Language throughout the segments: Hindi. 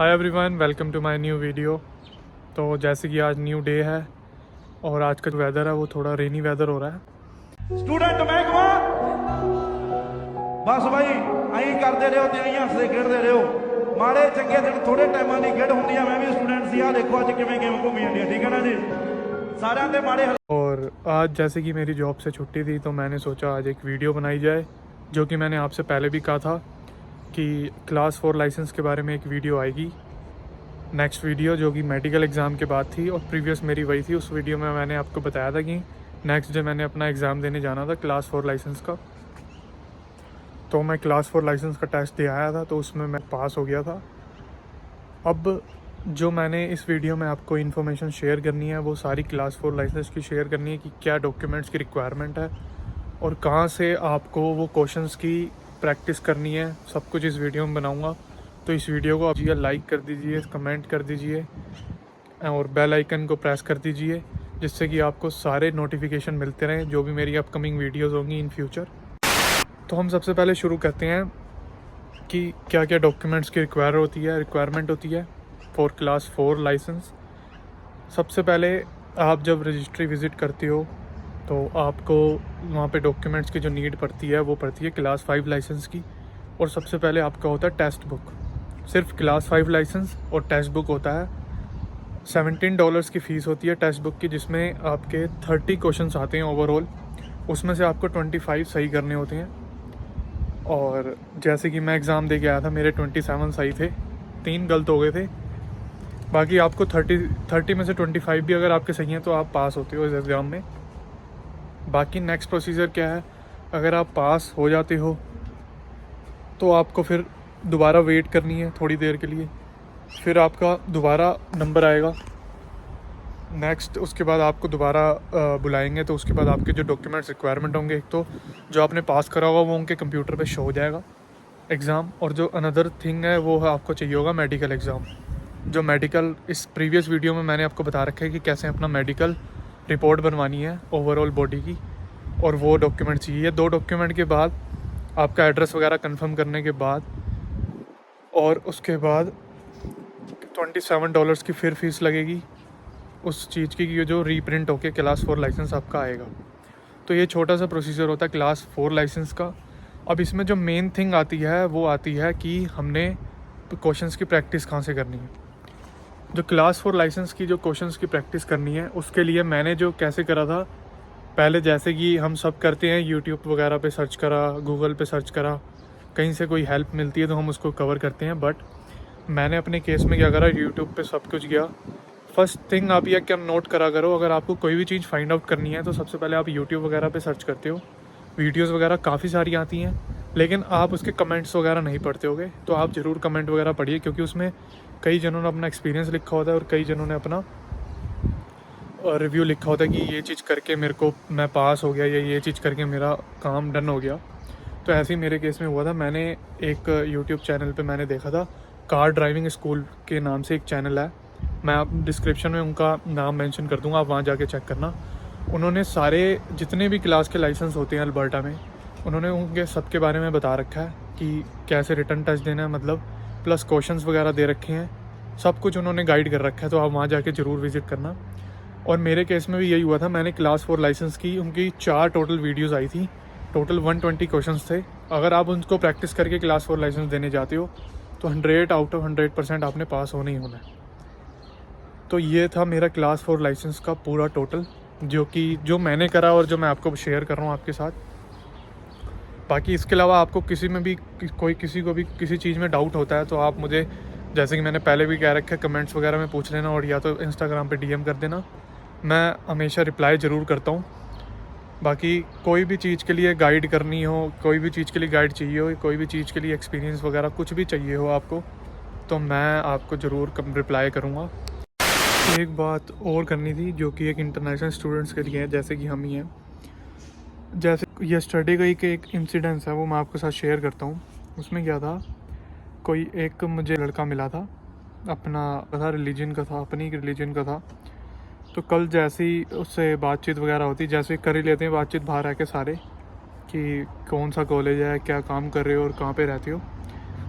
Hi everyone, welcome to my new video. तो जैसे कि आज न्यू डे है और आज का जो वेदर है वो थोड़ा रेनी वेदर हो रहा है। स्टूडेंट महकमा बस भाई आई करते रहो तो आई हसते खेडते रहो। माड़े चंगे दिन थोड़े टाइम की खेड होंगी। मैं भी स्टूडेंट सी आ देखो अज किवें गेम घूमी जाती, ठीक है ना जी। सारे दे माड़े और आज जैसे कि मेरी जॉब से छुट्टी थी तो मैंने सोचा आज एक वीडियो बनाई जाए, जो कि मैंने आपसे पहले भी कहा था कि क्लास 4 लाइसेंस के बारे में एक वीडियो आएगी। नेक्स्ट वीडियो जो कि मेडिकल एग्ज़ाम के बाद थी और प्रीवियस मेरी वही थी। उस वीडियो में मैंने आपको बताया था कि नेक्स्ट डे मैंने अपना एग्ज़ाम देने जाना था क्लास 4 लाइसेंस का। तो मैं क्लास 4 लाइसेंस का टेस्ट दे आया था, तो उसमें मैं पास हो गया था। अब जो मैंने इस वीडियो में आपको इन्फॉर्मेशन शेयर करनी है वो सारी क्लास 4 लाइसेंस की शेयर करनी है कि क्या डॉक्यूमेंट्स की रिक्वायरमेंट है और कहाँ से आपको वो क्वेश्चंस की प्रैक्टिस करनी है। सब कुछ इस वीडियो में बनाऊंगा। तो इस वीडियो को आप लाइक कर दीजिए, कमेंट कर दीजिए और बेल आइकन को प्रेस कर दीजिए, जिससे कि आपको सारे नोटिफिकेशन मिलते रहें जो भी मेरी अपकमिंग वीडियोज़ होंगी इन फ्यूचर। तो हम सबसे पहले शुरू करते हैं कि क्या क्या डॉक्यूमेंट्स की रिक्वायरमेंट होती है फॉर क्लास 4 लाइसेंस। सबसे पहले आप जब रजिस्ट्री विज़िट करते हो तो आपको वहाँ पे डॉक्यूमेंट्स की जो नीड पड़ती है वो पड़ती है क्लास 5 लाइसेंस की। और सबसे पहले आपका होता है टेस्ट बुक। सिर्फ क्लास 5 लाइसेंस और टेस्ट बुक होता है। $17 की फ़ीस होती है टेस्ट बुक की, जिसमें आपके 30 क्वेश्चंस आते हैं ओवरऑल। उसमें से आपको 25 सही करने होते हैं। और जैसे कि मैं एग्ज़ाम दे के आया था, मेरे 27 सही थे, 3 गलत हो गए थे। बाकी आपको 30 में से 25 भी अगर आपके सही हैं तो आप पास होते हो इस एग्ज़ाम में। बाकी नेक्स्ट प्रोसीजर क्या है, अगर आप पास हो जाते हो तो आपको फिर दोबारा वेट करनी है थोड़ी देर के लिए, फिर आपका दोबारा नंबर आएगा नेक्स्ट। उसके बाद आपको दोबारा बुलाएंगे, तो उसके बाद आपके जो डॉक्यूमेंट्स रिक्वायरमेंट होंगे, एक तो जो आपने पास करा होगा वो उनके कंप्यूटर पे शो हो जाएगा एग्ज़ाम, और जो अनदर थिंग है वो आपको चाहिए होगा मेडिकल एग्ज़ाम। जो मेडिकल इस प्रीवियस वीडियो में मैंने आपको बता रखा है कि कैसे अपना मेडिकल रिपोर्ट बनवानी है ओवरऑल बॉडी की, और वो डॉक्यूमेंट चाहिए। 2 डॉक्यूमेंट के बाद आपका एड्रेस वगैरह कंफर्म करने के बाद, और उसके बाद $27 की फिर फीस लगेगी उस चीज़ की जो रीप्रिंट होके क्लास 4 लाइसेंस आपका आएगा। तो ये छोटा सा प्रोसीजर होता है क्लास 4 लाइसेंस का। अब इसमें जो मेन थिंग आती है वो आती है कि हमने क्वेश्चंस की प्रैक्टिस कहाँ से करनी है। जो क्लास 4 लाइसेंस की जो क्वेश्चंस की प्रैक्टिस करनी है, उसके लिए मैंने जो कैसे करा था, पहले जैसे कि हम सब करते हैं यूट्यूब वगैरह पे सर्च करा, गूगल पे सर्च करा, कहीं से कोई हेल्प मिलती है तो हम उसको कवर करते हैं। बट मैंने अपने केस में क्या करा, यूट्यूब पे सब कुछ गया। फर्स्ट थिंग आप ये क्या नोट करा करो, अगर आपको कोई भी चीज़ फाइंड आउट करनी है तो सबसे पहले आप यूट्यूब वगैरह पे सर्च करते हो। वीडियोज़ वगैरह काफ़ी सारी आती हैं, लेकिन आप उसके कमेंट्स वगैरह नहीं पढ़ते होगे। तो आप ज़रूर कमेंट वगैरह पढ़िए, क्योंकि उसमें कई जनों ने अपना एक्सपीरियंस लिखा होता है और कई जनों ने अपना रिव्यू लिखा होता है कि ये चीज़ करके मेरे को मैं पास हो गया, या ये चीज़ करके मेरा काम डन हो गया। तो ऐसे ही मेरे केस में हुआ था। मैंने एक यूट्यूब चैनल पे मैंने देखा था, कार ड्राइविंग स्कूल के नाम से एक चैनल है। मैं आप डिस्क्रिप्शन में उनका नाम मेंशन कर दूंगा, आप वहाँ जाके चेक करना। उन्होंने सारे जितने भी क्लास के लाइसेंस होते हैं अल्बर्टा में, उन्होंने उनके सब के बारे में बता रखा है कि कैसे रिटर्न टेस्ट देना है, मतलब प्लस क्वेश्चंस वगैरह दे रखे हैं। सब कुछ उन्होंने गाइड कर रखा है, तो आप वहाँ जाके ज़रूर विज़िट करना। और मेरे केस में भी यही हुआ था। मैंने क्लास 4 लाइसेंस की उनकी 4 टोटल वीडियोज़ आई थी। टोटल 120 क्वेश्चंस थे। अगर आप उनको प्रैक्टिस करके क्लास 4 लाइसेंस देने जाते हो तो 100 आउट ऑफ 100% आपने पास होना ही होना है। तो ये था मेरा क्लास 4 लाइसेंस का पूरा टोटल, जो मैंने करा और जो मैं आपको शेयर कर रहा हूँ आपके साथ। बाकी इसके अलावा आपको किसी में भी किसी को भी किसी चीज़ में डाउट होता है तो आप मुझे, जैसे कि मैंने पहले भी कह रखा है, कमेंट्स वगैरह में पूछ लेना, और या तो इंस्टाग्राम पे डीएम कर देना। मैं हमेशा रिप्लाई ज़रूर करता हूँ। बाकी कोई भी चीज़ के लिए गाइड करनी हो, कोई भी चीज़ के लिए गाइड चाहिए हो, कोई भी चीज़ के लिए एक्सपीरियंस वगैरह कुछ भी चाहिए हो आपको, तो मैं आपको ज़रूर रिप्लाई करूँगा। एक बात और करनी थी जो कि एक इंटरनेशनल स्टूडेंट्स के लिए है, जैसे कि हम ही हैं। जैसे यस्टरडे का एक इंसिडेंस है, वो मैं आपके साथ शेयर करता हूँ। उसमें क्या था, कोई एक मुझे लड़का मिला था, अपना रिलीजन का था, अपनी रिलीजन का था। तो कल जैसे ही उससे बातचीत वगैरह होती, जैसे कर ही लेते हैं बातचीत बाहर रह के सारे, कि कौन सा कॉलेज है, क्या काम कर रहे हो और कहाँ पे रहते हो।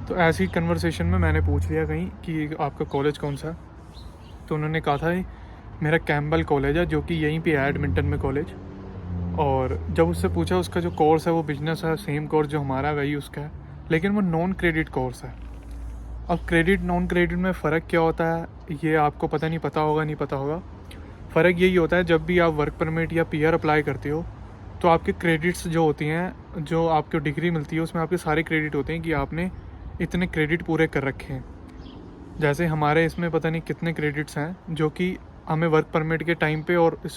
तो ऐसी कन्वर्सेशन में मैंने पूछ लिया कहीं कि आपका कॉलेज कौन सा है, तो उन्होंने कहा था मेरा कैम्बल कॉलेज है, जो कि यहीं पे है एडमिंटन में कॉलेज। और जब उससे पूछा उसका जो कोर्स है वो बिजनेस है, सेम कोर्स जो हमारा है वही उसका है, लेकिन वो नॉन क्रेडिट कोर्स है। अब क्रेडिट नॉन क्रेडिट में फ़र्क क्या होता है ये आपको नहीं पता होगा। फ़र्क यही होता है, जब भी आप वर्क परमिट या पीआर अप्लाई करते हो तो आपके क्रेडिट्स जो होती हैं, जो आपको डिग्री मिलती है उसमें आपके सारे क्रेडिट होते हैं कि आपने इतने क्रेडिट पूरे कर रखे हैं। जैसे हमारे इसमें पता नहीं कितने क्रेडिट्स हैं जो कि हमें वर्क परमिट के टाइम पे और इस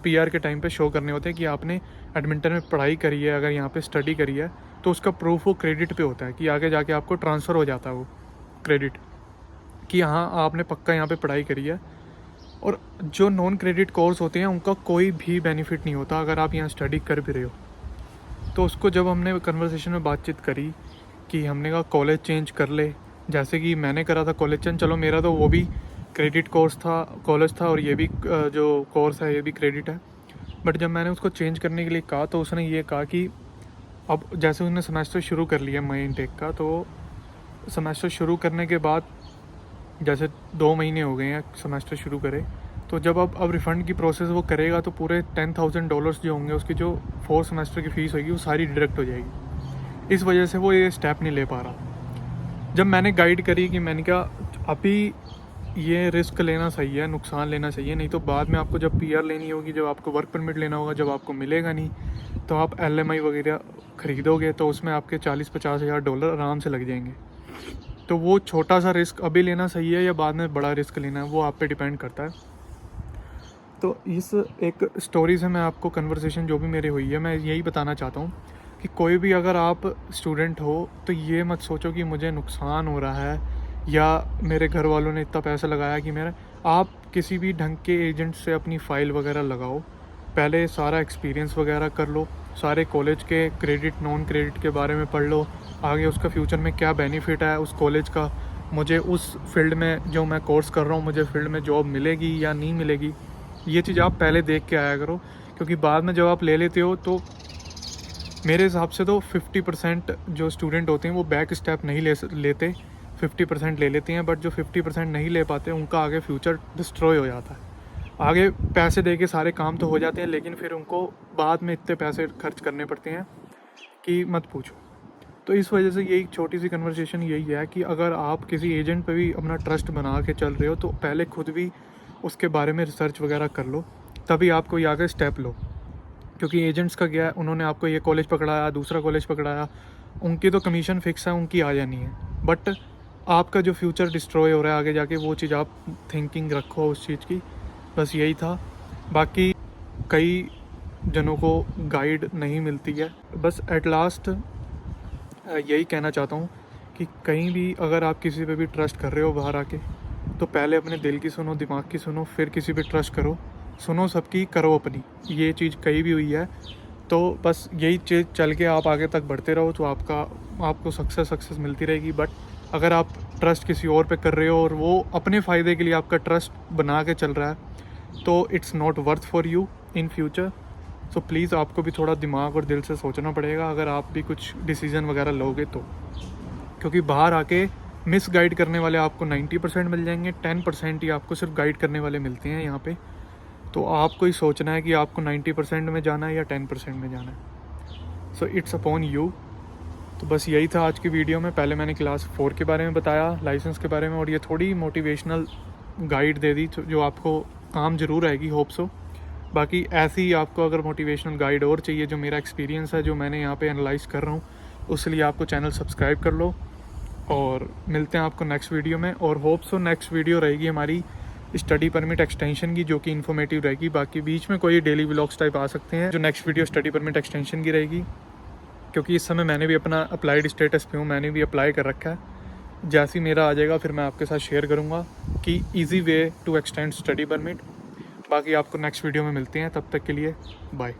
पीआर के टाइम पे शो करने होते हैं कि आपने एडमिंटन में पढ़ाई करी है, अगर यहाँ पे स्टडी करी है तो उसका प्रूफ वो क्रेडिट पे होता है कि आगे जाके आपको ट्रांसफ़र हो जाता है वो क्रेडिट कि हाँ आपने पक्का यहाँ पे पढ़ाई करी है। और जो नॉन क्रेडिट कोर्स होते हैं उनका कोई भी बेनिफिट नहीं होता अगर आप यहाँ स्टडी कर भी रहे हो। तो उसको जब हमने कन्वर्सेशन में बातचीत करी कि हमने कहा कॉलेज चेंज कर ले, जैसे कि मैंने करा था कॉलेज चेंज, चलो मेरा तो वो भी क्रेडिट कोर्स था, कॉलेज था, और ये भी जो कोर्स है ये भी क्रेडिट है। बट जब मैंने उसको चेंज करने के लिए कहा तो उसने ये कहा कि अब जैसे उसने सेमेस्टर शुरू कर लिया मई इनटेक का, तो सेमेस्टर शुरू करने के बाद जैसे 2 महीने हो गए हैं सेमेस्टर शुरू करे, तो जब अब रिफ़ंड की प्रोसेस वो करेगा तो पूरे $10,000 जो होंगे उसकी जो 4 सेमेस्टर की फ़ीस होगी वो सारी डिडक्ट हो जाएगी। इस वजह से वो ये स्टेप नहीं ले पा रहा। जब मैंने गाइड करी कि मैंने कहा अभी ये रिस्क लेना सही है, नुकसान लेना चाहिए, नहीं तो बाद में आपको जब पीआर लेनी होगी, जब आपको वर्क परमिट लेना होगा, जब आपको मिलेगा नहीं तो आप LMI वगैरह ख़रीदोगे तो उसमें आपके $40-50 हज़ार आराम से लग जाएंगे। तो वो छोटा सा रिस्क अभी लेना सही है या बाद में बड़ा रिस्क लेना है वो आप पे डिपेंड करता है। तो इस एक स्टोरी से मैं आपको कन्वर्सेशन जो भी मेरी हुई है मैं यही बताना चाहता हूँ कि कोई भी अगर आप स्टूडेंट हो तो ये मत सोचो कि मुझे नुकसान हो रहा है या मेरे घर वालों ने इतना पैसा लगाया कि मेरा। आप किसी भी ढंग के एजेंट से अपनी फ़ाइल वगैरह लगाओ, पहले सारा एक्सपीरियंस वगैरह कर लो, सारे कॉलेज के क्रेडिट नॉन क्रेडिट के बारे में पढ़ लो, आगे उसका फ्यूचर में क्या बेनिफिट है उस कॉलेज का, मुझे उस फील्ड में जो मैं कोर्स कर रहा हूँ मुझे फील्ड में जॉब मिलेगी या नहीं मिलेगी, ये चीज़ आप पहले देख के आया करो। क्योंकि बाद में जब आप ले लेते हो तो मेरे हिसाब से तो 50% जो स्टूडेंट होते हैं वो बैक स्टेप नहीं लेते, 50% ले लेते हैं, बट जो 50% नहीं ले पाते उनका आगे फ्यूचर डिस्ट्रॉय हो जाता है। आगे पैसे दे के सारे काम तो हो जाते हैं लेकिन फिर उनको बाद में इतने पैसे खर्च करने पड़ते हैं कि मत पूछो। तो इस वजह से यही छोटी सी कन्वर्सेशन यही है कि अगर आप किसी एजेंट पे भी अपना ट्रस्ट बना के चल रहे हो तो पहले खुद भी उसके बारे में रिसर्च वगैरह कर लो, तभी आप कोई आगे स्टेप लो। क्योंकि एजेंट्स का क्या है, उन्होंने आपको ये कॉलेज पकड़ाया, दूसरा कॉलेज पकड़ाया, उनकी तो कमीशन फिक्स है, उनकी आ जानी है, बट आपका जो फ्यूचर डिस्ट्रॉय हो रहा है आगे जाके वो चीज़ आप थिंकिंग रखो उस चीज़ की। बस यही था। बाकी कई जनों को गाइड नहीं मिलती है। बस एट लास्ट यही कहना चाहता हूँ कि कहीं भी अगर आप किसी पे भी ट्रस्ट कर रहे हो बाहर आके, तो पहले अपने दिल की सुनो, दिमाग की सुनो, फिर किसी पे ट्रस्ट करो। सुनो सबकी, करो अपनी। ये चीज़ कहीं भी हुई है तो बस यही चीज़ चल के आप आगे तक बढ़ते रहो तो आपको सक्सेस मिलती रहेगी। बट अगर आप ट्रस्ट किसी और पे कर रहे हो और वो अपने फ़ायदे के लिए आपका ट्रस्ट बना के चल रहा है तो it's not worth for you in future. So please आपको भी थोड़ा दिमाग और दिल से सोचना पड़ेगा अगर आप भी कुछ डिसीज़न वगैरह लोगे तो, क्योंकि बाहर आके मिस गाइड करने वाले आपको 90% मिल जाएंगे, 10% ही आपको सिर्फ गाइड करने वाले मिलते हैं यहाँ पे। तो आपको ही सोचना है कि आपको 90% में जाना है या 10% में जाना है। So it's upon you. तो बस यही था आज की वीडियो में। पहले मैंने क्लास 4 के बारे में बताया, लाइसेंस के बारे में, और ये थोड़ी मोटिवेशनल गाइड दे दी जो आपको काम ज़रूर आएगी, होप सो। बाकी ऐसी ही आपको अगर मोटिवेशनल गाइड और चाहिए, जो मेरा एक्सपीरियंस है, जो मैंने यहाँ पे एनालाइज़ कर रहा हूँ, उसके लिए आपको चैनल सब्सक्राइब कर लो। और मिलते हैं आपको नेक्स्ट वीडियो में। और होप सो नेक्स्ट वीडियो रहेगी हमारी स्टडी परमिट एक्सटेंशन की, जो कि इन्फॉर्मेटिव रहेगी। बाकी बीच में कोई डेली व्लॉग्स टाइप आ सकते हैं। जो next video study permit extension की रहेगी, क्योंकि इस समय मैंने भी अपना अप्लाइड स्टेटस पे हूँ, मैंने भी अप्लाई कर रखा है। जैसे ही मेरा आ जाएगा फिर मैं आपके साथ शेयर करूँगा कि easy way to extend study permit. बाकी आपको नेक्स्ट वीडियो में मिलते हैं, तब तक के लिए बाय।